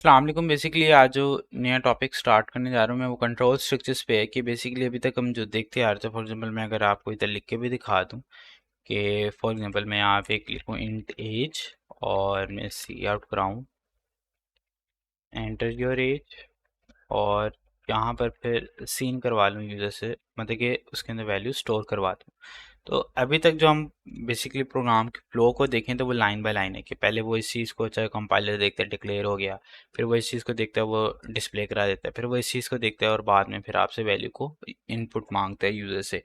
अस्सलाम वालेकुम। बेसिकली आज जो नया टॉपिक स्टार्ट करने जा रहा हूँ मैं वो कंट्रोल स्ट्रक्चर्स पे है कि बेसिकली अभी तक हम जो देखते आ रहे थे। फॉर एग्जांपल मैं अगर आपको इधर लिख के भी दिखा दूँ कि फॉर एग्जांपल मैं यहाँ पे लिखूँ इंट एज और मैं सी आउट कराऊँ एंटर योर एज और यहाँ पर फिर सीन करवा लूँ यूज़र से, मतलब कि उसके अंदर वैल्यू स्टोर करवा दूँ। तो अभी तक जो हम बेसिकली प्रोग्राम के फ्लो को देखें तो वो लाइन बाय लाइन है कि पहले वो इस चीज़ को चाहे कंपाइलर देखता है डिक्लेयर हो गया, फिर वो इस चीज़ को देखता है वो डिस्प्ले करा देता है, फिर वो इस चीज़ को देखता है और बाद में फिर आपसे वैल्यू को इनपुट मांगता है यूज़र से।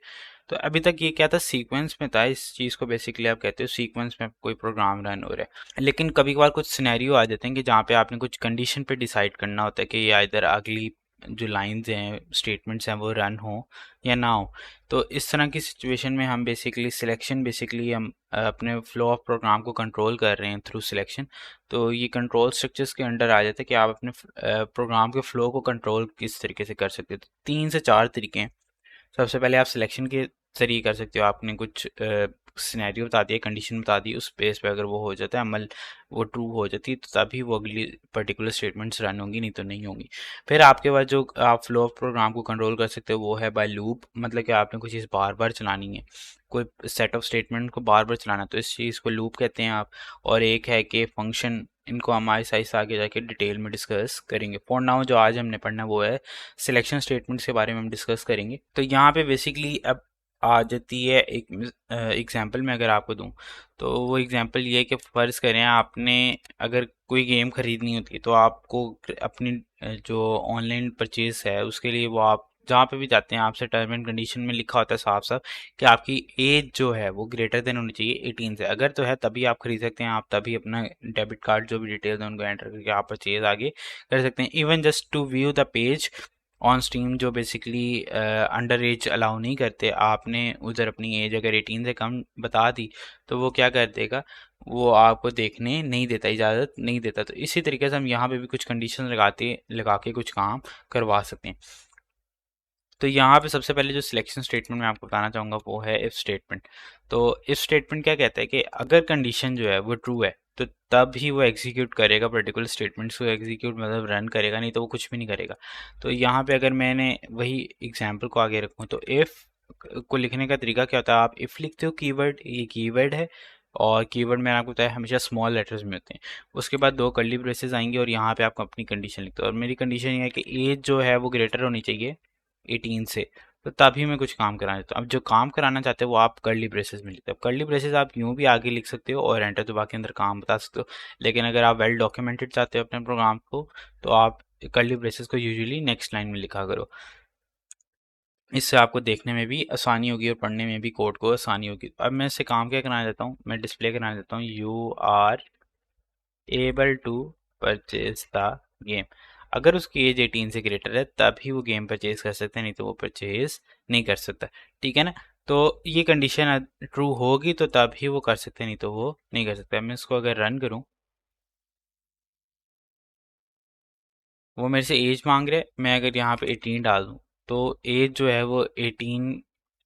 तो अभी तक ये क्या था, सीक्वेंस में था। इस चीज़ को बेसिकली आप कहते हो सीक्वेंस में कोई प्रोग्राम रन हो रहा है। लेकिन कभी कभार कुछ सिनेरियो आ जाते हैं कि जहाँ पे आपने कुछ कंडीशन पे डिसाइड करना होता है कि या इधर अगली जो लाइंस हैं स्टेटमेंट्स हैं वो रन हो या ना हो। तो इस तरह की सिचुएशन में हम बेसिकली हम अपने फ्लो ऑफ प्रोग्राम को कंट्रोल कर रहे हैं थ्रू सिलेक्शन। तो ये कंट्रोल स्ट्रक्चर्स के अंडर आ जाता है कि आप अपने प्रोग्राम के फ्लो को कंट्रोल किस तरीके से कर सकते हो। तो 3 से 4 तरीके हैं। सबसे पहले आप सिलेक्शन के ज़रिए कर सकते हो। आपने कुछ सिनेरियो बता दिया, कंडीशन बता दी, उस बेस पे अगर वो हो जाता है अमल, वो ट्रू हो जाती है तो तभी वो अगली पर्टिकुलर स्टेटमेंट्स रन होंगी, नहीं तो नहीं होंगी। फिर आपके पास जो आप फ्लो ऑफ प्रोग्राम को कंट्रोल कर सकते हो वो है बाय लूप, मतलब कि आपने कोई चीज़ बार बार चलानी है, कोई सेट ऑफ स्टेटमेंट को बार बार चलाना, तो इस चीज़ को लूप कहते हैं आप। और एक है कि फंक्शन, इनको हम आहिस्ता आहिस्ता आगे जाके डिटेल में डिस्कस करेंगे। फॉर नाउ जो आज हमने पढ़ना वो है सिलेक्शन स्टेटमेंट्स के बारे में हम डिस्कस करेंगे। तो यहाँ पे बेसिकली अब आ जाती है एक एग्जांपल मैं अगर आपको दूं, तो वो एग्जांपल ये है कि फ़र्ज़ करें आपने अगर कोई गेम ख़रीदनी होती है तो आपको अपनी जो ऑनलाइन परचेज़ है उसके लिए वो आप जहाँ पे भी जाते हैं आपसे टर्म एंड कंडीशन में लिखा होता है साफ साफ कि आपकी एज जो है वो ग्रेटर देन होनी चाहिए 18 से। अगर तो है तभी आप खरीद सकते हैं, आप तभी अपना डेबिट कार्ड जो भी डिटेल्स हैं उनको एंटर करके आप परचेज़ आगे कर सकते हैं। Even just to view the page on Steam जो बेसिकली अंडर एज अलाउ नहीं करते, आपने उधर अपनी एज अगर 18 से कम बता दी तो वो क्या कर देगा, वो आपको देखने नहीं देता, इजाज़त नहीं देता। तो इसी तरीके से हम यहाँ पे भी कुछ कंडीशन लगा के कुछ काम करवा सकते हैं। तो यहाँ पे सबसे पहले जो सिलेक्शन स्टेटमेंट मैं आपको बताना चाहूँगा वो है इफ़ स्टेटमेंट। तो इफ़ स्टेटमेंट क्या कहता है कि अगर कंडीशन जो है वो ट्रू है तो तब ही वो एग्जीक्यूट करेगा पर्टिकुलर स्टेटमेंट्स को। एग्जीक्यूट मतलब रन करेगा, नहीं तो वो कुछ भी नहीं करेगा। तो यहाँ पे अगर मैंने वही एग्जाम्पल को आगे रखूँ तो इफ़ को लिखने का तरीका क्या होता है, आप इफ़ लिखते हो कीवर्ड, ये कीवर्ड है और कीवर्ड मैंने आपको बताया हमेशा स्मॉल लेटर्स में होते हैं। उसके बाद 2 कर्ली ब्रेसेस आएंगे और यहाँ पे आपको अपनी कंडीशन लिखते हो और मेरी कंडीशन ये है कि एज जो है वो ग्रेटर होनी चाहिए 18 से। तो तभी मैं कुछ काम कराना चाहता हूँ। अब जो काम कराना चाहते हो वो आप कर्ली ब्रेसेस में लिखते हो। कर्ली ब्रेसेस आप यूँ भी आगे लिख सकते हो और एंटर दबा के अंदर काम बता सकते हो, लेकिन अगर आप वेल डॉक्यूमेंटेड चाहते हो अपने प्रोग्राम को तो आप कर्ली ब्रेसेस को यूजुअली नेक्स्ट लाइन में लिखा करो। इससे आपको देखने में भी आसानी होगी और पढ़ने में भी कोड को आसानी होगी। अब मैं इससे काम क्या कराना चाहता हूँ, मैं डिस्प्ले कराना चाहता हूँ you are able to purchase the game. अगर उसकी एज 18 से ग्रेटर है तभी वो गेम परचेज कर सकते हैं, नहीं तो वो परचेज नहीं कर सकता। ठीक है ना। तो ये कंडीशन ट्रू होगी तो तभी वो कर सकते हैं, नहीं तो वो नहीं कर सकते। मैं इसको अगर रन करूं, वो मेरे से एज मांग रहे, मैं अगर यहाँ पे 18 डाल दूं तो एज जो है वो 18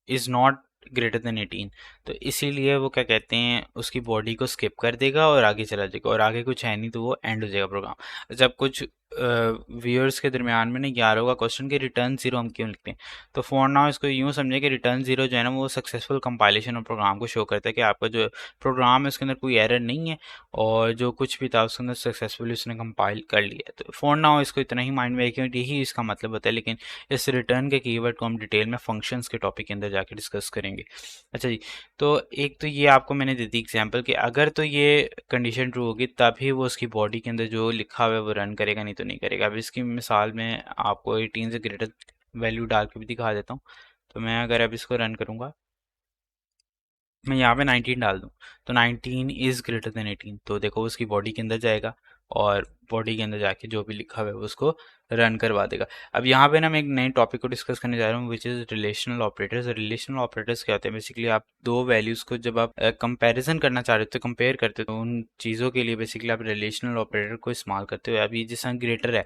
इज़ नॉट ग्रेटर देन 18। तो इसीलिए वो क्या कहते हैं उसकी बॉडी को स्किप कर देगा और आगे चला जाएगा और आगे कुछ है नहीं तो वो एंड हो जाएगा प्रोग्राम। जब कुछ व्यूअर्स के दरमियान में नहीं आ रहा होगा क्वेश्चन कि रिटर्न जीरो हम क्यों लिखते हैं, तो फॉर नाउ इसको यूँ समझे कि रिटर्न जीरो जो है ना वो सक्सेसफुल कंपाइलेशन और प्रोग्राम को शो करता है कि आपका जो प्रोग्राम है उसके अंदर कोई एरर नहीं है और जो कुछ भी था उसके अंदर सक्सेसफुली उसने कंपाइल कर लिया। तो फॉर नाउ इसको इतना ही माइंड में रखिए, यही इसका मतलब होता है। लेकिन इस रिटर्न के कीवर्ड को हम डिटेल में फंक्शंस के टॉपिक के अंदर जाके डिस्कस करेंगे। अच्छा जी, तो एक तो ये आपको मैंने दे दी एग्जांपल कि अगर तो ये कंडीशन ट्रू होगी तभी वो उसकी बॉडी के अंदर जो लिखा हुआ है वो रन करेगा, नहीं तो नहीं करेगा। अब इसकी मिसाल में आपको 18 से ग्रेटर वैल्यू डाल के भी दिखा देता हूँ। तो मैं अगर अब इसको रन करूँगा, मैं यहाँ पे 19 डाल दूँ तो 19 इज़ ग्रेटर देन 18, तो देखो उसकी बॉडी के अंदर जाएगा और बॉडी के अंदर जाके जो भी लिखा हुआ है वो उसको रन करवा देगा। अब यहाँ पे ना मैं एक नए टॉपिक को डिस्कस करने जा रहा हूँ which is relational operators. Relational operators क्या होते हैं, बेसिकली आप दो वैल्यूज़ को जब आप कंपैरिजन करना चाह रहे हो, कंपेयर करते हो, तो उन चीज़ों के लिए बेसिकली आप रिलेशनल ऑपरेटर को इस्तेमाल करते हो। अभी जिस ग्रेटर है,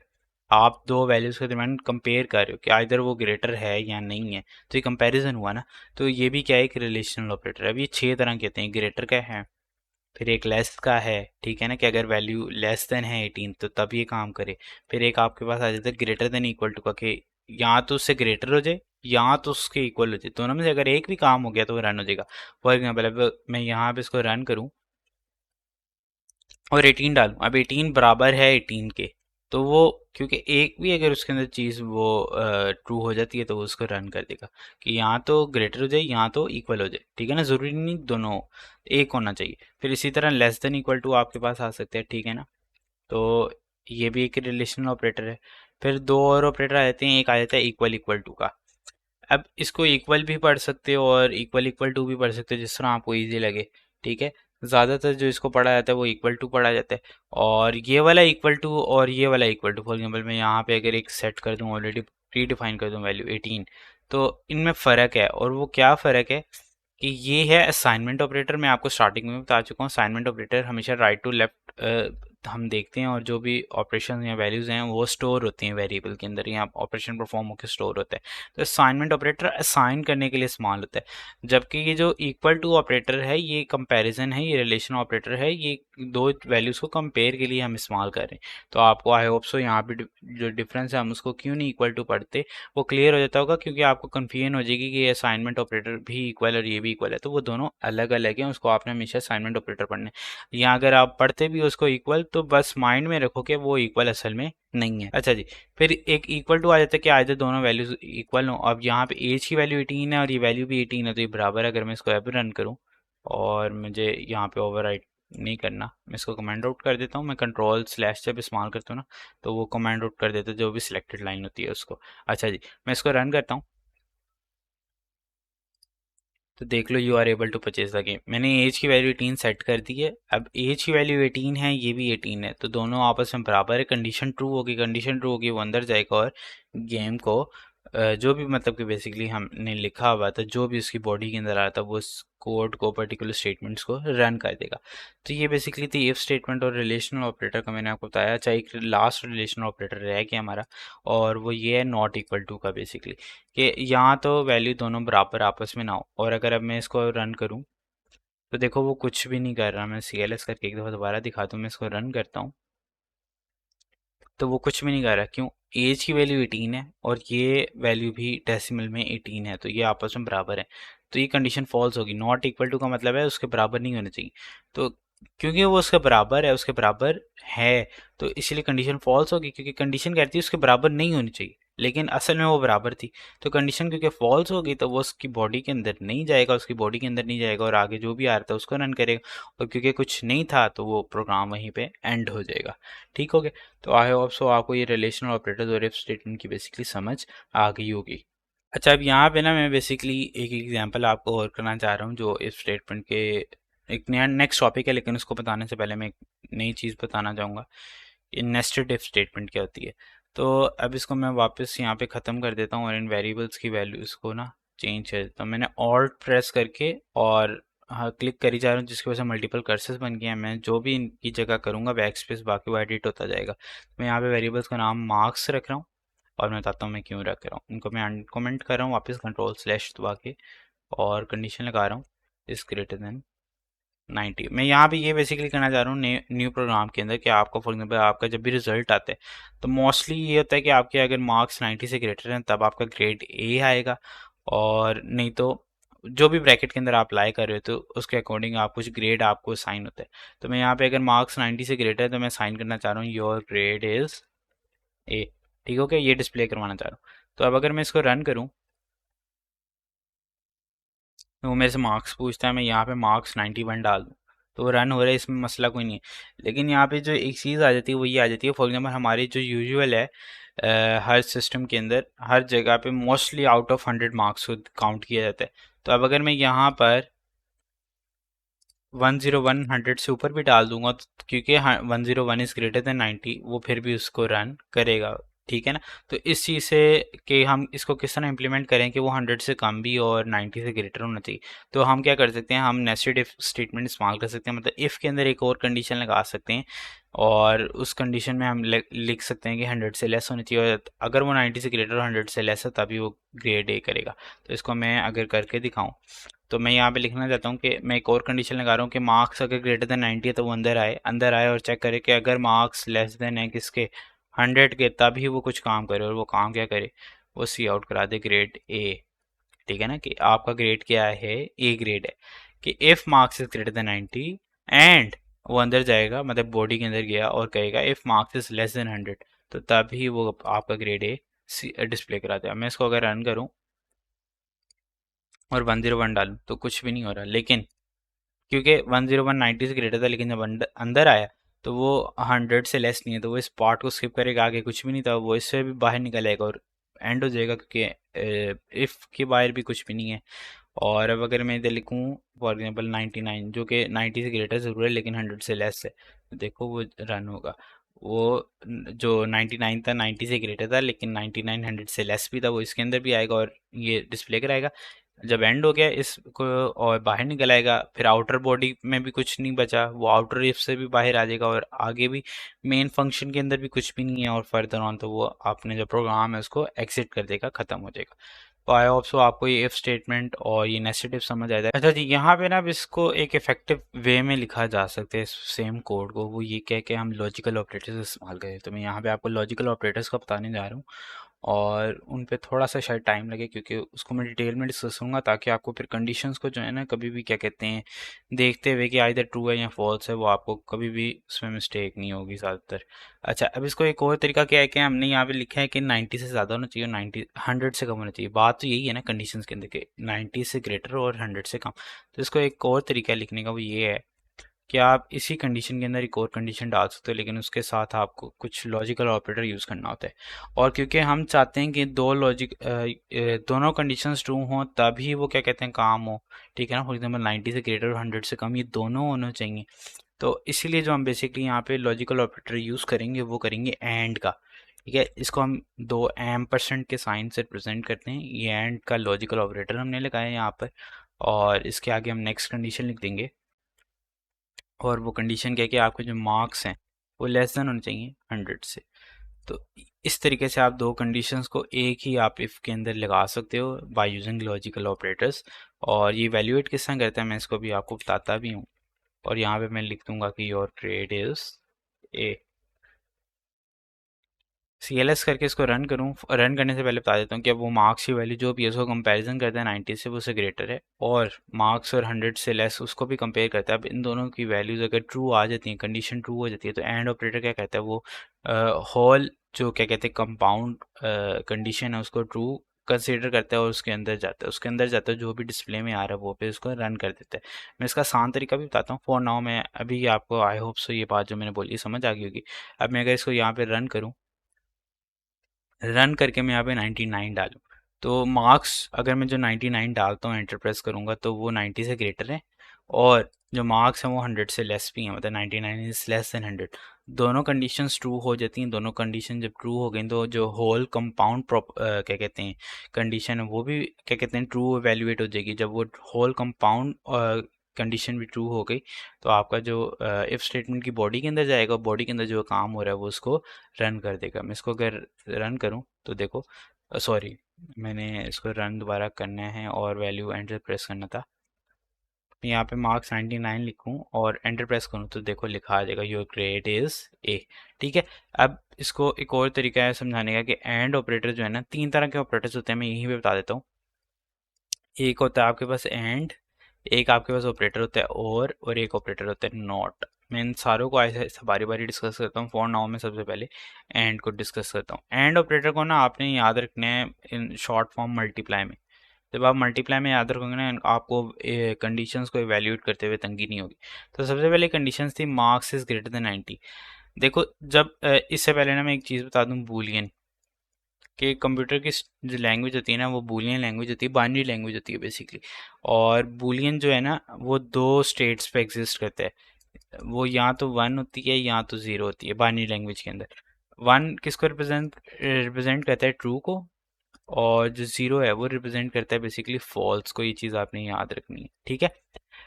आप दो वैल्यूज़ के दरमियान कंपेयर कर रहे हो कि आइदर वो ग्रेटर है या नहीं है, तो ये कंपैरिजन हुआ ना। तो ये भी क्या है, एक रिलेशनल ऑपरेटर है। अब ये 6 तरह के होते हैं, ग्रेटर का है, फिर एक लेस का है, ठीक है ना, कि अगर वैल्यू लेस देन है 18 तो तब ये काम करे। फिर एक आपके पास आ जाता है ग्रेटर देन इक्वल टू का, कि या तो उससे ग्रेटर हो जाए या तो उसके इक्वल हो जाए, दोनों में से अगर एक भी काम हो गया तो वो रन हो जाएगा। फॉर एग्जाम्पल अब मैं यहाँ पे इसको रन करूँ और 18 डालूं, अब 18 बराबर है 18 के, तो वो क्योंकि एक भी अगर उसके अंदर चीज़ वो ट्रू हो जाती है तो वो उसको रन कर देगा, कि यहाँ तो ग्रेटर हो जाए यहाँ तो इक्वल हो जाए, ठीक है ना, ज़रूरी नहीं दोनों एक होना चाहिए। फिर इसी तरह लेस देन इक्वल टू आपके पास आ सकते हैं, ठीक है ना, तो ये भी एक रिलेशनल ऑपरेटर है। फिर दो और ऑपरेटर आ जाते हैं, एक आ जाता है इक्वल इक्वल टू का। अब इसको इक्वल भी पढ़ सकते हो और इक्वल इक्वल टू भी पढ़ सकते हो, जिस तरह आपको इजी लगे, ठीक है। ज़्यादातर जो इसको पढ़ा जाता है वो इक्वल टू पढ़ा जाता है, और ये वाला इक्वल टू और ये वाला इक्वल टू, फॉर एग्जांपल मैं यहाँ पे अगर एक सेट कर दूँ, ऑलरेडी प्री डिफाइन कर दूँ वैल्यू 18, तो इनमें फ़र्क है। और वो क्या फ़र्क है कि ये है असाइनमेंट ऑपरेटर, मैं आपको स्टार्टिंग में बता चुका हूँ, असाइनमेंट ऑपरेटर हमेशा राइट टू लेफ्ट हम देखते हैं, और जो भी ऑपरेशन या वैल्यूज़ हैं वो स्टोर होती हैं वेरिएबल के अंदर, या ऑपरेशन परफॉर्म होकर स्टोर होता है। तो असाइनमेंट ऑपरेटर असाइन करने के लिए इस्तेमाल होता है, जबकि ये जो इक्वल टू ऑपरेटर है ये कंपैरिजन है, ये रिलेशन ऑपरेटर है, ये दो वैल्यूज़ को कंपेयर के लिए हम इस्तेमाल कर रहे हैं। तो आपको आई होप सो यहाँ पे जो डिफरेंस है हम उसको क्यों नहीं इक्वल टू पढ़ते वो क्लियर हो जाता होगा, क्योंकि आपको कन्फ्यूजन हो जाएगी कि ये असाइनमेंट ऑपरेटर भी इक्वल और ये भी इक्वल है, तो वो दोनों अलग अलग हैं, उसको आपने हमेशा असाइनमेंट ऑपरेटर पढ़ना है। या अगर आप पढ़ते भी हो उसको इक्वल, तो बस माइंड में रखो कि वो इक्वल असल में नहीं है। अच्छा जी, फिर एक इक्वल टू आ जाता है कि आज दोनों वैल्यूज इक्वल हो। अब यहाँ पे एज की वैल्यू 18 है और ये वैल्यू भी 18 है, तो ये बराबर है। अगर मैं इसको अब रन करूँ और मुझे यहाँ पे ओवरराइट नहीं करना, मैं इसको कमांड आउट कर देता हूँ, मैं कंट्रोल स्लैश जब इस्तेमाल करता हूँ ना तो वो कमांड आउट कर देता है जो भी सिलेक्टेड लाइन होती है उसको। अच्छा जी, मैं इसको रन करता हूँ तो देख लो, you are able to purchase the game. मैंने एज की वैल्यू 18 सेट कर दी है। अब एज की वैल्यू 18 है, ये भी 18 है, तो दोनों आपस में बराबर है। कंडीशन ट्रू होगी, कंडीशन ट्रू होगी, वो अंदर जाएगा और गेम को जो भी मतलब कि बेसिकली हमने लिखा हुआ था, जो भी उसकी बॉडी के अंदर आया था, वो उस कोड को पर्टिकुलर स्टेटमेंट्स को रन कर देगा। तो ये बेसिकली थी इफ स्टेटमेंट और रिलेशनल ऑपरेटर का, मैंने आपको बताया। चाहे एक लास्ट रिलेशनल ऑपरेटर रह गया हमारा, और वो ये है नॉट इक्वल टू का, बेसिकली कि यहाँ तो वैल्यू दोनों बराबर आपस में ना हो। और अगर अब मैं इसको रन करूँ तो देखो वो कुछ भी नहीं कर रहा। मैं CLS करके एक दफ़ा दोबारा दिखाता हूँ, मैं इसको रन करता हूँ तो वो कुछ भी नहीं कर रहा। क्यों? एज की वैल्यू 18 है और ये वैल्यू भी डेसिमल में 18 है, तो ये आपस में बराबर है। तो ये कंडीशन फॉल्स होगी। नॉट इक्वल टू का मतलब है उसके बराबर नहीं होने चाहिए। तो क्योंकि वो उसके बराबर है, उसके बराबर है, तो इसलिए कंडीशन फॉल्स होगी, क्योंकि कंडीशन कहती है उसके बराबर नहीं होनी चाहिए, लेकिन असल में वो बराबर थी। तो कंडीशन क्योंकि फॉल्स होगी तो वो उसकी बॉडी के अंदर नहीं जाएगा, उसकी बॉडी के अंदर नहीं जाएगा और आगे जो भी आ रहा था उसको रन करेगा। और क्योंकि कुछ नहीं था तो वो प्रोग्राम वहीं पे एंड हो जाएगा। ठीक हो गया? तो आई होप सो आपको ये रिलेशनल ऑपरेटर्स और इफ स्टेटमेंट की बेसिकली समझ आ गई होगी। अच्छा, अब यहाँ पे ना मैं बेसिकली एक एग्जांपल आपको और करना चाह रहा हूँ जो इफ स्टेटमेंट के एक नया नेक्स्ट टॉपिक है, लेकिन उसको बताने से पहले मैं एक नई चीज़ बताना चाहूँगा। ये नेस्टेड इफ स्टेटमेंट क्या होती है। तो अब इसको मैं वापस यहाँ पे ख़त्म कर देता हूँ और इन वेरिएबल्स की वैल्यूज़ को ना चेंज कर देता हूँ। मैंने ऑल्ट प्रेस करके और हाँ क्लिक करी जा रहा हूँ, जिसकी वजह से मल्टीपल कर्सर्स बन गए हैं। मैं जो भी इनकी जगह करूँगा बैक स्पेस, बाकी वो एडिट होता जाएगा। मैं यहाँ पे वेरिएबल्स का नाम मार्क्स रख रहा हूँ और मैं बताता हूँ मैं क्यों रख रहा हूँ। इनको मैं अनकमेंट कर रहा हूँ वापस कंट्रोल स्लैश दबा के, और कंडीशन लगा रहा हूँ इज़ ग्रेटर देन 90। मैं यहाँ पे ये बेसिकली करना चाह रहा हूँ न्यू प्रोग्राम के अंदर कि आपका फॉर एग्जाम्पल आपका जब भी रिजल्ट आता है तो मोस्टली ये होता है कि आपके अगर मार्क्स 90 से ग्रेटर हैं तब आपका ग्रेड ए आएगा, और नहीं तो जो भी ब्रैकेट के अंदर आप अप्लाई कर रहे हो तो उसके अकॉर्डिंग आप कुछ ग्रेड आपको साइन होता है। तो मैं यहाँ पे अगर मार्क्स 90 से ग्रेटर है तो मैं साइन करना चाह रहा हूँ योर ग्रेड इज़ ए। ठीक हो गया? ये डिस्प्ले करवाना चाह रहा हूँ। तो अब अगर मैं इसको रन करूँ तो वो मेरे से मार्क्स पूछता है, मैं यहाँ पे मार्क्स 91 डाल दूँ तो वो रन हो रहा है, इसमें मसला कोई नहीं है। लेकिन यहाँ पे जो एक चीज़ आ जाती है वो ये आ जाती है, फॉर एग्जाम्पल हमारी जो यूजुअल है हर सिस्टम के अंदर हर जगह पे मोस्टली आउट ऑफ 100 मार्क्स को काउंट किया जाता है। तो अब अगर मैं यहाँ पर 101 100 से ऊपर भी डाल दूंगा तो क्योंकि 101 इज़ ग्रेटर देन 90 वो फिर भी उसको रन करेगा। ठीक है ना? तो इस चीज़ से कि हम इसको किस तरह इम्प्लीमेंट करें कि वो 100 से कम भी और 90 से ग्रेटर होना चाहिए, तो हम क्या कर सकते हैं, हम नेस्टेड इफ स्टेटमेंट इस्तेमाल कर सकते हैं। मतलब इफ़ के अंदर एक और कंडीशन लगा सकते हैं और उस कंडीशन में हम लिख सकते हैं कि 100 से लेस होनी चाहिए, और अगर वो 90 से ग्रेटर और 100 से लेस है तभी वो ग्रेड ए करेगा। तो इसको मैं अगर करके दिखाऊँ तो मैं यहाँ पे लिखना चाहता हूँ कि मैं एक और कंडीशन लगा रहा हूँ कि मार्क्स अगर ग्रेटर देन 90 है तो वो अंदर आए और चेक करे कि अगर मार्क्स लेस देन है किसके 100 के, तभी वो कुछ काम करे। और वो काम क्या करे, वो सी आउट करा दे ग्रेड ए। ठीक है ना, कि आपका ग्रेड क्या है, ए ग्रेड है। कि if marks is greater than 90 and वो अंदर जाएगा, मतलब बॉडी के अंदर गया और कहेगा if marks is less than 100, तो तभी वो आपका ग्रेड ए डिस्प्ले कराता है। मैं इसको अगर रन करूं और 101 डालूं तो कुछ भी नहीं हो रहा, लेकिन क्योंकि 101 90 से ग्रेटर था, लेकिन जब अंदर आया तो वो 100 से लेस नहीं है, तो वो इस पार्ट को स्किप करेगा, आगे कुछ भी नहीं था, वो इससे भी बाहर निकल आएगा और एंड हो जाएगा, क्योंकि इफ के बाहर भी कुछ भी नहीं है। और अब अगर मैं इधर लिखूँ फॉर एग्जांपल 99, जो कि 90 से ग्रेटर ज़रूर है लेकिन 100 से लेस है, तो देखो वो रन होगा। वो जो 99 था 90 से ग्रेटर था, लेकिन 99 100 से लेस भी था, वो इसके अंदर भी आएगा और ये डिस्प्ले कराएगा। जब एंड हो गया इसको और बाहर निकल आएगा, फिर आउटर बॉडी में भी कुछ नहीं बचा, वो आउटर इफ से भी बाहर आ जाएगा और आगे भी मेन फंक्शन के अंदर भी कुछ भी नहीं है, और फर्दर ऑन तो वो आपने जो प्रोग्राम है उसको एग्जिट कर देगा, खत्म हो जाएगा। तो आई होप सो आपको ये इफ स्टेटमेंट और ये नेस्टेड इफ समझ आ जाए। अच्छा जी, यहाँ पे ना अब इसको एक इफेक्टिव वे में लिखा जा सकता है इस सेम कोड को, वो ये कह के हम लॉजिकल ऑपरेटर्स इस्तेमाल करें। तो मैं यहाँ पे आपको लॉजिकल ऑपरेटर्स का बताने जा रहा हूँ और उन पे थोड़ा सा शायद टाइम लगे, क्योंकि उसको मैं डिटेल में डिस्कस करूँगा, ताकि आपको फिर कंडीशंस को जो है ना कभी भी क्या कहते हैं देखते हुए कि आइदर ट्रू है या फॉल्स है, वो आपको कभी भी उसमें मिस्टेक नहीं होगी ज़्यादातर। अच्छा, अब इसको एक और तरीका क्या है कि हमने यहाँ पे लिखा है कि 90 से ज़्यादा होना चाहिए और 100 से कम होना चाहिए। बात तो यही है ना कंडीशंस के अंदर के 90 से ग्रेटर और 100 से कम। तो इसको एक और तरीका लिखने का वो ये है कि आप इसी कंडीशन के अंदर एक और कंडीशन डाल सकते हो, लेकिन उसके साथ आपको कुछ लॉजिकल ऑपरेटर यूज़ करना होता है। और क्योंकि हम चाहते हैं कि दोनों कंडीशंस ट्रू हों तभी वो क्या कहते हैं काम हो, ठीक है ना। फॉर एग्जांपल 90 से ग्रेटर और 100 से कम, ये दोनों होने चाहिए। तो इसीलिए जो हम बेसिकली यहाँ पे लॉजिकल ऑपरेटर यूज़ करेंगे वो करेंगे एंड का। ठीक है, इसको हम दो % के साइन से रिप्रेजेंट करते हैं। ये एंड का लॉजिकल ऑपरेटर हमने लगाया है यहाँ पर, और इसके आगे हम नेक्स्ट कंडीशन लिख देंगे। और वो कंडीशन क्या है कि आपके जो मार्क्स हैं वो लेस देन होने चाहिए 100 से। तो इस तरीके से आप दो कंडीशंस को एक ही आप इफ़ के अंदर लगा सकते हो बाय यूजिंग लॉजिकल ऑपरेटर्स। और ये वैल्यूएट किस तरह करते हैं मैं इसको भी आपको बताता भी हूँ। और यहाँ पे मैं लिख दूंगा कि your grade is a. CLS करके इसको रन करूँ, रन करने से पहले बता देता हूँ कि अब वो मार्क्स की वैल्यू जो भी है उसको कंपैरिजन करता है 90 से, वो उससे ग्रेटर है, और मार्क्स और 100 से लेस उसको भी कंपेयर करता है। अब इन दोनों की वैल्यूज अगर ट्रू आ जाती हैं, कंडीशन ट्रू हो जाती है, तो एंड ऑपरेटर क्या कहता है, वो होल जो क्या कहते हैं कंपाउंड कंडीशन है उसको ट्रू कंसिडर करता है और उसके अंदर जाता है, जो भी डिस्प्ले में आ रहा है वो पे उसको रन कर देता है। मैं इसका आसान तरीका भी बताता हूँ। फॉर नाउ मैं अभी आपको आई होप सो ये बात जो मैंने बोली समझ आ गई होगी। अब मैं अगर इसको यहाँ पे रन करूँ, रन करके मैं यहाँ पे 99 डालूँ, तो मार्क्स अगर मैं जो 99 डालता हूँ एंटर प्रेस करूँगा तो वो 90 से ग्रेटर है, और जो मार्क्स हैं वो 100 से लेस भी हैं, मतलब 99 इज लेस देन 100। दोनों कंडीशंस ट्रू हो जाती हैं। दोनों कंडीशन जब ट्रू हो गई तो जो होल कंपाउंड क्या कहते हैं कंडीशन है वो भी क्या कहते हैं ट्रू एवेल्युएट हो जाएगी। जब वो होल कंपाउंड कंडीशन भी ट्रू हो गई तो आपका जो इफ स्टेटमेंट की बॉडी के अंदर जाएगा, बॉडी के अंदर जो काम हो रहा है वो उसको रन कर देगा। मैं इसको अगर रन करूं तो देखो, सॉरी मैंने इसको रन दोबारा करना है और वैल्यू एंटर प्रेस करना था। यहाँ पे मार्क्स 99 लिखूं और एंटर प्रेस करूं तो देखो लिखा आ जाएगा योर ग्रेड इज ए। ठीक है, अब इसको एक और तरीका है समझाने का कि एंड ऑपरेटर जो है ना, तीन तरह के ऑपरेटर्स होते हैं, मैं यहीं पे बता देता हूँ। एक होता है आपके पास एंड, एक आपके पास ऑपरेटर होता है और एक ऑपरेटर होता है नॉट। मैं इन सारों को ऐसे ऐसे बारी बारी डिस्कस करता हूँ। फॉर नाउ में सबसे पहले एंड को डिस्कस करता हूँ। एंड ऑपरेटर को ना आपने याद रखना है इन शॉर्ट फॉर्म मल्टीप्लाई में। जब आप मल्टीप्लाई में याद रखोगे ना, आपको कंडीशंस को इवैल्यूएट करते हुए तंगी नहीं होगी। तो सबसे पहले कंडीशंस थी मार्क्स इज ग्रेटर देन 90। देखो जब इससे पहले ना मैं एक चीज़ बता दूं, बूलियन कि कंप्यूटर की जो लैंग्वेज होती है ना वो बूलियन लैंग्वेज होती है, बाइनरी लैंग्वेज होती है बेसिकली। और बूलियन जो है ना वो दो स्टेट्स पे एग्जिस्ट करता है, वो या तो 1 होती है या तो 0 होती है बाइनरी लैंग्वेज के अंदर। 1 किसको रिप्रेजेंट रिप्रेजेंट करता है, ट्रू को, और जो 0 है वो रिप्रेजेंट करता है बेसिकली फॉल्स को। ये चीज़ आपने याद रखनी है, ठीक है।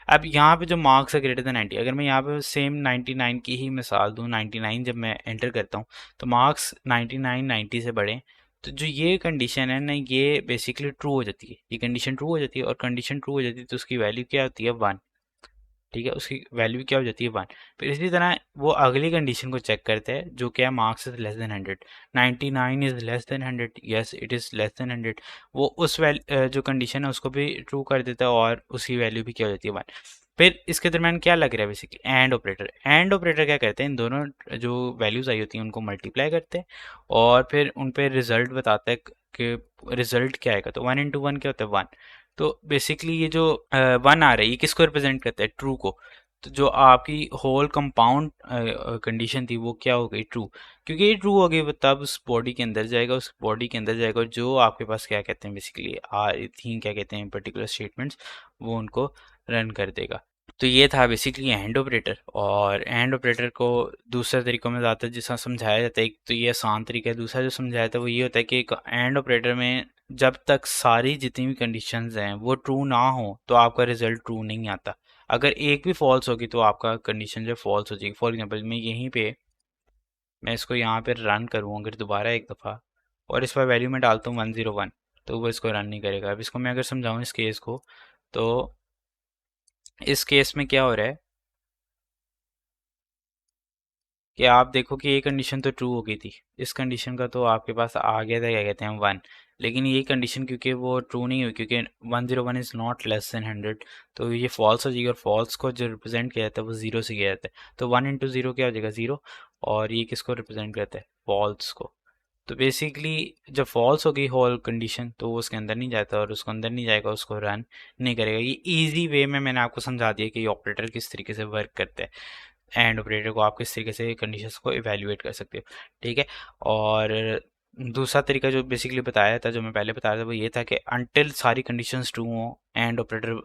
अब यहाँ पे जो मार्क्स है ग्रेटर देन 90, अगर मैं यहाँ पे सेम 99 की ही मिसाल दूँ, 99 जब मैं एंटर करता हूँ तो मार्क्स 99 90 से बड़े, तो जो ये कंडीशन है ना, ये बेसिकली ट्रू हो जाती है, ये कंडीशन ट्रू हो जाती है, और कंडीशन ट्रू हो जाती है तो उसकी वैल्यू क्या होती है, 1। ठीक है, उसकी वैल्यू क्या हो जाती है, 1। फिर इसी तरह वो अगली कंडीशन को चेक करते हैं जो क्या है, marks is less than 100, 99 is less than 100, yes it is less than 100। वो उस जो कंडीशन है उसको भी ट्रू कर देता है और उसकी वैल्यू भी क्या हो जाती है, 1। फिर इसके दरम्यान क्या लग रहा है, basically and operator. And operator क्या करते हैं, इन दोनों जो वैल्यूज आई होती हैं उनको मल्टीप्लाई करते हैं और फिर उन पे रिजल्ट बताता है कि रिजल्ट क्या आएगा। तो 1 × 1 क्या होता है, 1। तो बेसिकली ये जो 1 आ रहा है, ये किसको रिप्रेजेंट करता है, ट्रू को। तो जो आपकी होल कंपाउंड कंडीशन थी वो क्या हो गई, ट्रू। क्योंकि ये ट्रू हो गई वो तब उस बॉडी के अंदर जाएगा, उस बॉडी के अंदर जाएगा, और जो आपके पास क्या कहते हैं बेसिकली थी, क्या कहते हैं पर्टिकुलर स्टेटमेंट्स, वो उनको रन कर देगा। तो ये था बेसिकली एंड ऑपरेटर। और एंड ऑपरेटर को दूसरे तरीकों में ज़्यादा जिस समझाया जाता है, एक तो ये आसान तरीका है, दूसरा जो समझाया जाता है वो ये होता है कि एक एंड ऑपरेटर में जब तक सारी जितनी भी कंडीशंस हैं वो ट्रू ना हो तो आपका रिजल्ट ट्रू नहीं आता। अगर एक भी फॉल्स होगी तो आपका कंडीशन जो फॉल्स हो जाएगी। फॉर एग्जांपल मैं यहीं पे, मैं इसको यहाँ पे रन करूँ अगर दोबारा एक दफ़ा, और इस पर वैल्यू में डालता हूँ 101, तो वो इसको रन नहीं करेगा। अब इसको मैं अगर समझाऊँ इस केस को, तो इस केस में क्या हो रहा है कि आप देखो कि ये कंडीशन तो ट्रू हो गई थी, इस कंडीशन का तो आपके पास आ गया था क्या कहते हैं 1, लेकिन ये कंडीशन क्योंकि वो ट्रू नहीं हुई, क्योंकि 101 इज़ नॉट लेस देन 100, तो ये फॉल्स हो जाएगी। और फॉल्स को जो रिप्रेजेंट किया जाता है वो जीरो से किया जाता है। तो 1 × 0 क्या हो जाएगा, ज़ीरो। और ये किसको रिप्रेजेंट करता है, फॉल्स को। तो बेसिकली जब फॉल्स होगी होल कंडीशन तो वो उसके अंदर नहीं जाता, और उसको अंदर नहीं जाएगा, उसको रन नहीं करेगा। ये इजी वे में मैंने आपको समझा दिया कि ये ऑपरेटर किस तरीके से वर्क करता है। एंड ऑपरेटर को आप किस तरीके से कंडीशंस को इवेल्युएट कर सकते हो, ठीक है। और दूसरा तरीका जो बेसिकली बताया था, जो मैं पहले बता रहा था, वो ये था कि अनटिल सारी कंडीशंस ट्रू हो एंड ऑपरेटर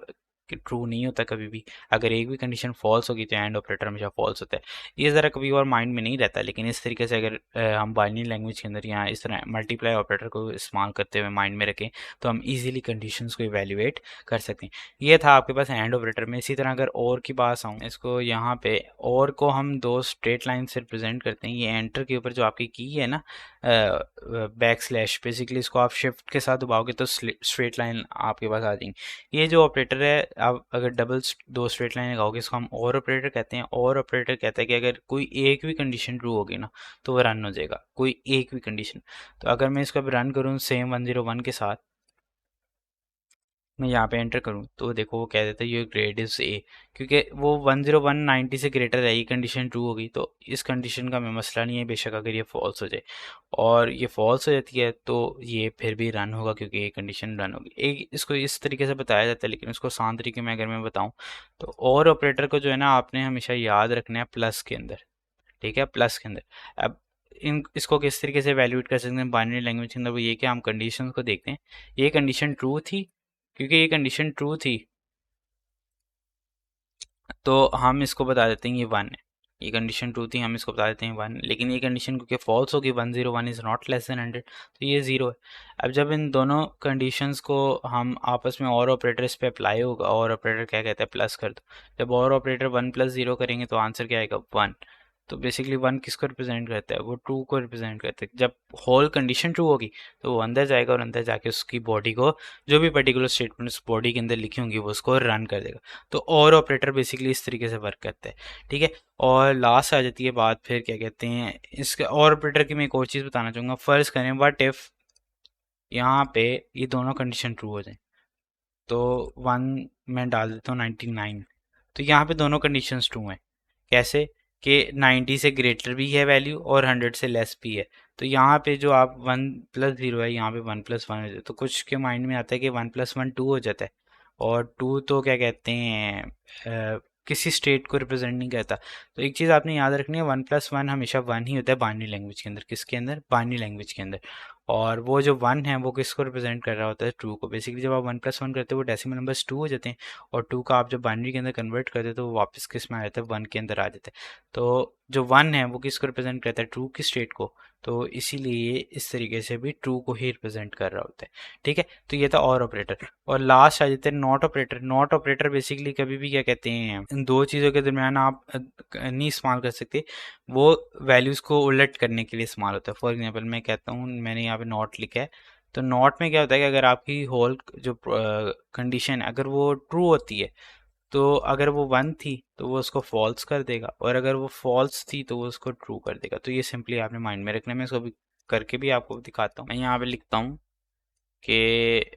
ट्रू नहीं होता कभी भी। अगर एक भी कंडीशन फॉल्स होगी तो एंड ऑपरेटर हमेशा फॉल्स होता है। ये ज़रा कभी और माइंड में नहीं रहता, लेकिन इस तरीके से अगर हम बाइनरी लैंग्वेज के अंदर या इस तरह मल्टीप्लाई ऑपरेटर को इस्तेमाल करते हुए माइंड में रखें तो हम इजीली कंडीशंस को इवेल्युएट कर सकते हैं। ये था आपके पास एंड ऑपरेटर में। इसी तरह अगर और की बात आऊँ, इसको यहाँ पे और को हम दो स्ट्रेट लाइन से रिप्रेजेंट करते हैं। ये एंटर के ऊपर जो आपकी की है ना, बैक स्लैश, बेसिकली इसको आप शिफ्ट के साथ दबाओगे तो स्ट्रेट लाइन आपके पास आ जाएंगी। ये जो ऑपरेटर है, आप अगर दो स्ट्रेट लाइन लगाओगे इसको हम और ऑपरेटर कहते हैं। और ऑपरेटर कहता है कि अगर कोई एक भी कंडीशन ट्रू होगी ना तो वो रन हो जाएगा, कोई एक भी कंडीशन। तो अगर मैं इसको अब रन करूँ सेम 101 के साथ, मैं यहाँ पे एंटर करूँ तो देखो वो कह देता है ये ग्रेड इज ए, क्योंकि वो 101 90 से ग्रेटर है, ये कंडीशन ट्रू होगी। तो इस कंडीशन का मैं मसला नहीं है, बेशक अगर ये फॉल्स हो जाए, और ये फॉल्स हो जाती है तो ये फिर भी रन होगा क्योंकि ये कंडीशन रन होगी। एक इसको इस तरीके से बताया जाता है, लेकिन उसको आसान तरीके में अगर मैं बताऊँ तो और ऑपरेटर को जो है ना आपने हमेशा याद रखना है प्लस के अंदर, ठीक है, प्लस के अंदर। अब इन इसको किस तरीके से वैल्यूएट कर सकते हैं बाइनरी लैंग्वेज के अंदर, वो ये कि हम कंडीशंस को देखते हैं। ये कंडीशन ट्रू थी, क्योंकि ये कंडीशन ट्रू थी तो हम इसको बता देते हैं ये 1 है। ये कंडीशन ट्रू थी, हम इसको बता देते हैं 1, लेकिन ये कंडीशन क्योंकि फॉल्स होगी, 101 इज़ नॉट लेस देन 100, तो ये 0 है। अब जब इन दोनों कंडीशंस को हम आपस में और ऑपरेटर इस पे अप्लाई होगा, और ऑपरेटर क्या कहता है, प्लस कर दो। जब और ऑपरेटर 1 + 0 करेंगे तो आंसर क्या आएगा, 1। तो बेसिकली 1 किसको रिप्रेजेंट करता है, वो ट्रू को रिप्रेजेंट करता है। जब होल कंडीशन ट्रू होगी तो वो अंदर जाएगा, और अंदर जाके उसकी बॉडी को जो भी पर्टिकुलर स्टेटमेंट उस बॉडी के अंदर लिखी होंगी वो उसको रन कर देगा। तो और ऑपरेटर बेसिकली इस तरीके से वर्क करता है, ठीक है। और लास्ट आ जाती है बात, फिर क्या कहते हैं इसके और ऑपरेटर की मैं एक और चीज़ बताना चाहूँगा। फर्ज करें व्हाट इफ यहाँ पे ये दोनों कंडीशन ट्रू हो जाए, तो 1 मैं डाल देता हूँ 99, तो यहाँ पे दोनों कंडीशंस ट्रू हैं। कैसे कि 90 से ग्रेटर भी है वैल्यू और 100 से लेस भी है। तो यहाँ पे जो आप 1 + 0 है, यहाँ पे 1 + 1 हो जाता है। तो कुछ के माइंड में आता है कि 1 + 1 2 हो जाता है, और 2 तो क्या कहते हैं किसी स्टेट को रिप्रेजेंट नहीं करता। तो एक चीज़ आपने याद रखनी है, 1 + 1 हमेशा 1 ही होता है बाइनरी लैंग्वेज के अंदर। किसके अंदर, बाइनरी लैंग्वेज के अंदर। और वो जो 1 है वो किसको रिप्रेजेंट कर रहा होता है, ट्रू को। बेसिकली जब आप 1 + 1 करते हो वो डेसिमल नंबर्स 2 हो जाते हैं, और 2 का आप जब बाइनरी के अंदर कन्वर्ट करते हो तो वो वापस किस में आ जाता है, 1 के अंदर आ जाता है। तो जो 1 है वो किसको रिप्रेजेंट करता है, ट्रू की स्टेट को। तो इसीलिए इस तरीके से भी ट्रू को ही रिप्रेजेंट कर रहा होता है, ठीक है। तो ये था और ऑपरेटर। और लास्ट आ जाते हैं not operator. Not operator basically कभी भी क्या कहते हैं, इन दो चीज़ों के दरमियान आप नहीं इस्तेमाल कर सकते, वो वैल्यूज़ को उलट करने के लिए इस्तेमाल होता है। फॉर एग्जांपल मैं कहता हूँ, मैंने यहाँ पे नॉट लिखा है। तो नॉट में क्या होता है कि अगर आपकी होल जो कंडीशन अगर वो ट्रू होती है तो अगर वो वन थी तो वो उसको फॉल्स कर देगा, और अगर वो फॉल्स थी तो वो उसको ट्रू कर देगा। तो ये सिंपली आपने माइंड में रखना है। मैं इसको भी करके भी आपको दिखाता हूँ। मैं यहाँ पे लिखता हूँ कि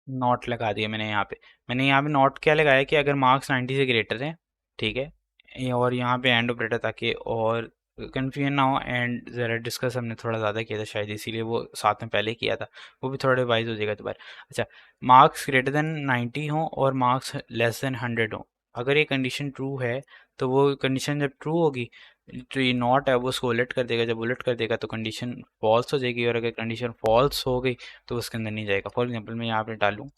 नॉट लगा दिया मैंने यहाँ पे नॉट क्या लगाया कि अगर मार्क्स 90 से ग्रेटर है, ठीक है, और यहाँ पे एंड ऑपरेटर ताकि और कन्फ्यूजन ना हो। एंड ज़रा डिस्कस हमने थोड़ा ज़्यादा किया था शायद, इसीलिए वो साथ में पहले किया था, वो भी थोड़ा रिवाइज हो जाएगा दोबारा। अच्छा, मार्क्स ग्रेटर देन 90 हो और मार्क्स लेस देन 100 हो, अगर ये कंडीशन ट्रू है तो वो कंडीशन जब ट्रू होगी तो ये नॉट है वो उसको उलट कर देगा, जब उलट कर देगा तो कंडीशन फॉल्स हो जाएगी, और अगर कंडीशन फॉल्स हो गई तो उसके अंदर नहीं जाएगा। फॉर एग्जांपल मैं यहाँ पे डालूँ,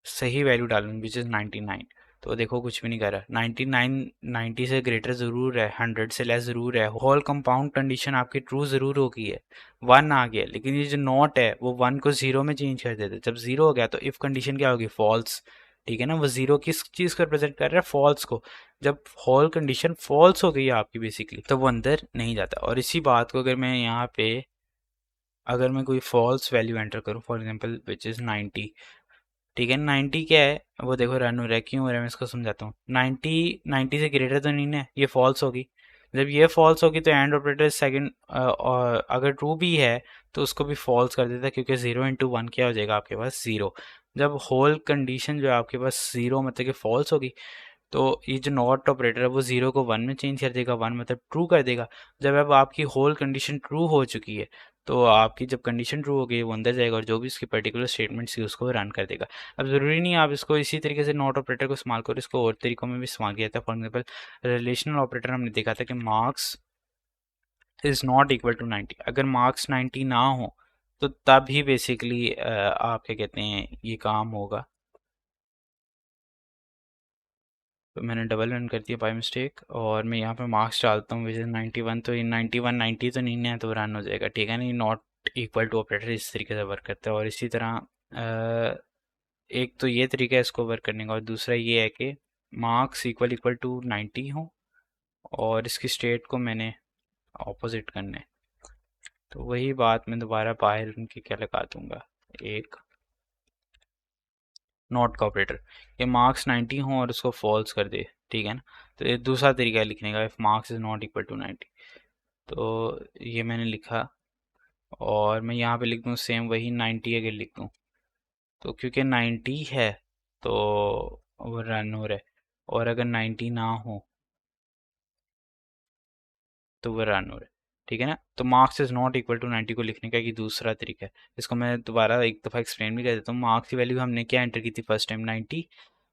सही वैल्यू डालूँ विच इज़ 99, तो देखो कुछ भी नहीं कर रहा। 99 90 से ग्रेटर ज़रूर है, 100 से लेस ज़रूर है, होल कंपाउंड कंडीशन आपकी ट्रू ज़रूर हो गई है, वन आ गया, लेकिन ये जो नॉट है वो वन को ज़ीरो में चेंज कर देते। जब ज़ीरो हो गया तो इफ़ कंडीशन क्या होगी, फॉल्स। ठीक है ना, वो ज़ीरो किस चीज़ को रिप्रेजेंट कर रहा है, फॉल्स को। जब होल कंडीशन फॉल्स हो गई है आपकी बेसिकली, तो वो अंदर नहीं जाता। और इसी बात को अगर मैं यहाँ पे अगर मैं कोई फॉल्स वैल्यू एंटर करूँ, फॉर एग्जांपल विच इज़ 90, ठीक है, 90 क्या है, वो देखो रन हो रहा है, क्यों हो रहा है मैं इसको समझाता हूँ। 90 से ग्रेटर तो नहीं है, ये फॉल्स होगी। जब ये फॉल्स होगी तो एंड ऑपरेटर सेकंड अगर ट्रू भी है तो उसको भी फॉल्स कर देता है, क्योंकि 0 × 1 क्या हो जाएगा आपके पास, ज़ीरो। जब होल कंडीशन जो है आपके पास ज़ीरो मतलब कि फॉल्स होगी, तो ये जो नॉट ऑपरेटर है वो ज़ीरो को वन में चेंज कर देगा, वन मतलब ट्रू कर देगा। जब अब आपकी होल कंडीशन ट्रू हो चुकी है तो आपकी जब कंडीशन ट्रू हो गई वो अंदर जाएगा और जो भी इसकी पर्टिकुलर स्टेटमेंट्स थी उसको रन कर देगा। अब ज़रूरी नहीं है आप इसको इसी तरीके से नॉट ऑपरेटर को इस्तेमाल करो, इसको और तरीकों में भी इस्तेमाल किया जाता है। फॉर एग्जाम्पल रिलेशनल ऑपरेटर हमने देखा था कि marks is not equal to 90, अगर मार्क्स 90 ना हो तो तब ही बेसिकली आप क्या कहते हैं ये काम होगा। तो मैंने डबल रन कर दिया बाय मिस्टेक, और मैं यहाँ पे मार्क्स डालता हूँ विच इज़ 91, तो ये 91 90 तो नहीं है तो रन हो जाएगा। ठीक है ना, ये नॉट इक्वल टू ऑपरेटर इस तरीके से वर्क करता है। और इसी तरह एक तो ये तरीका है इसको वर्क करने का, और दूसरा ये है कि मार्क्स इक्वल इक्वल टू 90 हो और इसकी स्टेट को मैंने ऑपोजिट करना है। तो वही बात मैं दोबारा बाहर उनकी क्या लगा दूंगा, एक नॉट का ऑपरेटर, ये मार्क्स 90 हो और उसको फॉल्स कर दे। ठीक है ना, तो ये दूसरा तरीका है लिखने का, if marks is not equal to 90। तो ये मैंने लिखा, और मैं यहाँ पे लिख दूँ सेम वही 90 अगर लिख दूँ, तो क्योंकि 90 है तो वो रन हो रहा है, और अगर 90 ना हो तो वो रन हो रहा है। ठीक है ना, तो marks is not equal to 90 को लिखने का ये दूसरा तरीका है। इसको मैं दोबारा एक दफ़ा एक्सप्लेन भी कर देता हूँ। मार्क्स की वैल्यू हमने क्या एंटर की थी फर्स्ट टाइम, 90,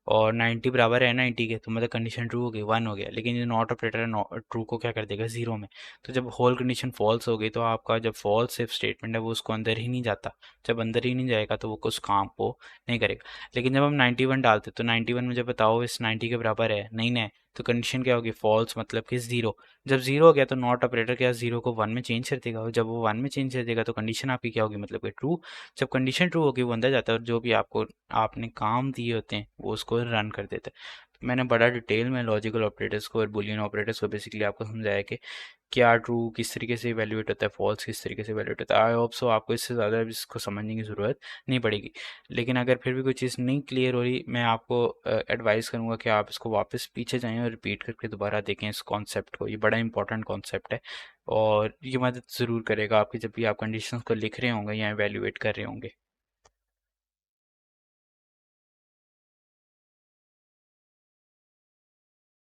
और 90 बराबर है 90 के, तो मतलब कंडीशन ट्रू हो गई, वन हो गया। लेकिन ये नॉट ऑपरेटर है, ट्रू को क्या कर देगा, ज़ीरो में। तो जब होल कंडीशन फॉल्स हो गई तो आपका जब फॉल्स इफ स्टेटमेंट है वो उसको अंदर ही नहीं जाता। जब अंदर ही नहीं जाएगा तो वो कुछ काम को नहीं करेगा। लेकिन जब हम 91 डालते तो 91 मुझे बताओ इस 90 के बराबर है, नहीं है, तो कंडीशन क्या होगी, फॉल्स मतलब कि ज़ीरो। जब ज़ीरो हो गया तो नॉट ऑपरेटर क्या ज़ीरो को वन में चेंज कर देगा, और जब वो वन में चेंज कर देगा तो कंडीशन आपकी क्या होगी, मतलब कि ट्रू। जब कंडीशन ट्रू होगी वो अंदर जाता है और जो भी आपको आपने काम दिए होते हैं वो उसको रन कर देता है। तो मैंने बड़ा डिटेल में लॉजिकल ऑपरेटर्स को और बुलियन ऑपरेटर्स को बेसिकली आपको समझाया कि क्या ट्रू किस तरीके से इवैल्यूएट होता है, फॉल्स किस तरीके से इवैल्यूएट होता है। आई होप सो आपको इससे ज़्यादा इसको समझने की ज़रूरत नहीं पड़ेगी। लेकिन अगर फिर भी कोई चीज़ नहीं क्लियर हो रही, मैं आपको एडवाइस करूँगा कि आप इसको वापस पीछे जाएँ और रिपीट करके दोबारा देखें इस कॉन्सेप्ट को। ये बड़ा इंपॉर्टेंट कॉन्सेप्ट है और ये मदद ज़रूर करेगा आपकी जब भी आप कंडीशंस को लिख रहे होंगे या इवैल्यूएट कर रहे होंगे।